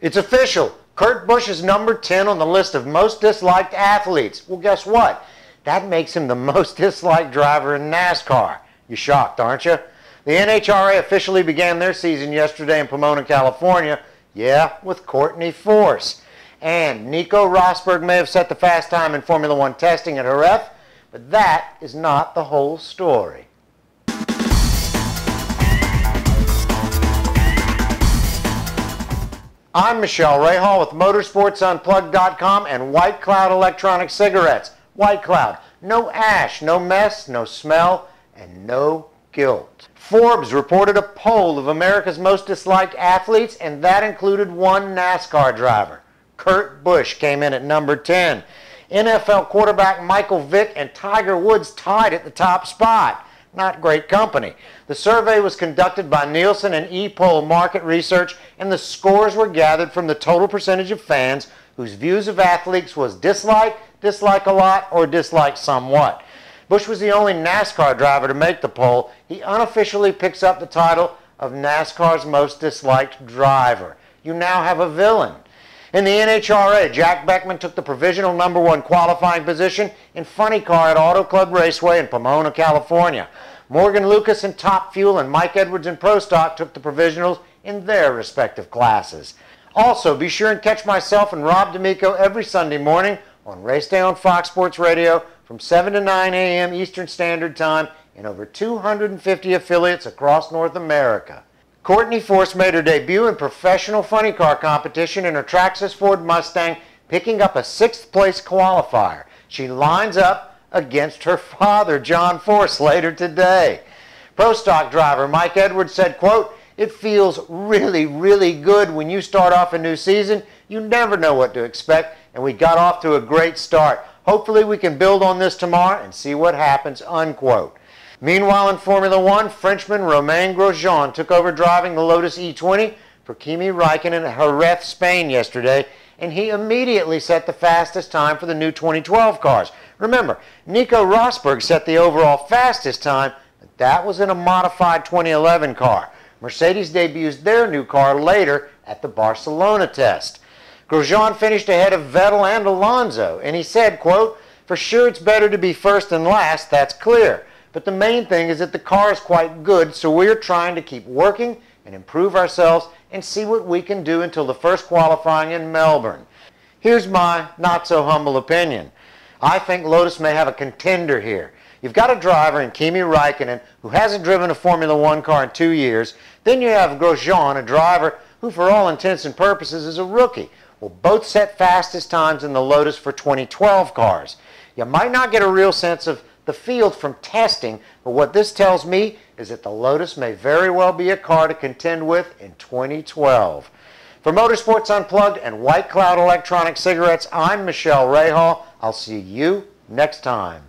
It's official. Kurt Busch is number 10 on the list of most disliked athletes. Well, guess what? That makes him the most disliked driver in NASCAR. You're shocked, aren't you? The NHRA officially began their season yesterday in Pomona, California. Yeah, with Courtney Force. And Nico Rosberg may have set the fast time in Formula One testing at Jerez, but that is not the whole story. I'm Michele Rahal with MotorsportsUnplugged.com and White Cloud Electronic Cigarettes. White Cloud, no ash, no mess, no smell, and no guilt. Forbes reported a poll of America's most disliked athletes, and that included one NASCAR driver. Kurt Busch came in at number 10. NFL quarterback Michael Vick and Tiger Woods tied at the top spot. Not great company. The survey was conducted by Nielsen and ePoll Market Research, and the scores were gathered from the total percentage of fans whose views of athletes was dislike, dislike a lot, or dislike somewhat. Busch was the only NASCAR driver to make the poll. He unofficially picks up the title of NASCAR's most disliked driver. You now have a villain. In the NHRA, Jack Beckman took the provisional number 1 qualifying position in Funny Car at Auto Club Raceway in Pomona, California. Morgan Lucas in Top Fuel and Mike Edwards in Pro Stock took the provisionals in their respective classes. Also, be sure and catch myself and Rob D'Amico every Sunday morning on Race Day on Fox Sports Radio from 7 to 9 a.m. Eastern Standard Time in over 250 affiliates across North America. Courtney Force made her debut in professional funny car competition in her Traxxas Ford Mustang, picking up a 6th place qualifier. She lines up against her father, John Force, later today. Pro Stock driver Mike Edwards said, quote, "It feels really, really good when you start off a new season. You never know what to expect, and we got off to a great start. Hopefully we can build on this tomorrow and see what happens," unquote. Meanwhile, in Formula One, Frenchman Romain Grosjean took over driving the Lotus E20 for Kimi Räikkönen at Jerez, Spain yesterday, and he immediately set the fastest time for the new 2012 cars. Remember, Nico Rosberg set the overall fastest time, but that was in a modified 2011 car. Mercedes debuts their new car later at the Barcelona test. Grosjean finished ahead of Vettel and Alonso, and he said, quote, "For sure it's better to be first than last, that's clear. But the main thing is that the car is quite good, so we're trying to keep working and improve ourselves and see what we can do until the first qualifying in Melbourne." Here's my not-so-humble opinion. I think Lotus may have a contender here. You've got a driver in Kimi Räikkönen who hasn't driven a Formula One car in 2 years. Then you have Grosjean, a driver who for all intents and purposes is a rookie. Well, both set fastest times in the Lotus for 2012 cars. You might not get a real sense of the field from testing, but what this tells me is that the Lotus may very well be a car to contend with in 2012. For Motorsports Unplugged and White Cloud Electronic Cigarettes, I'm Michele Rahal. I'll see you next time.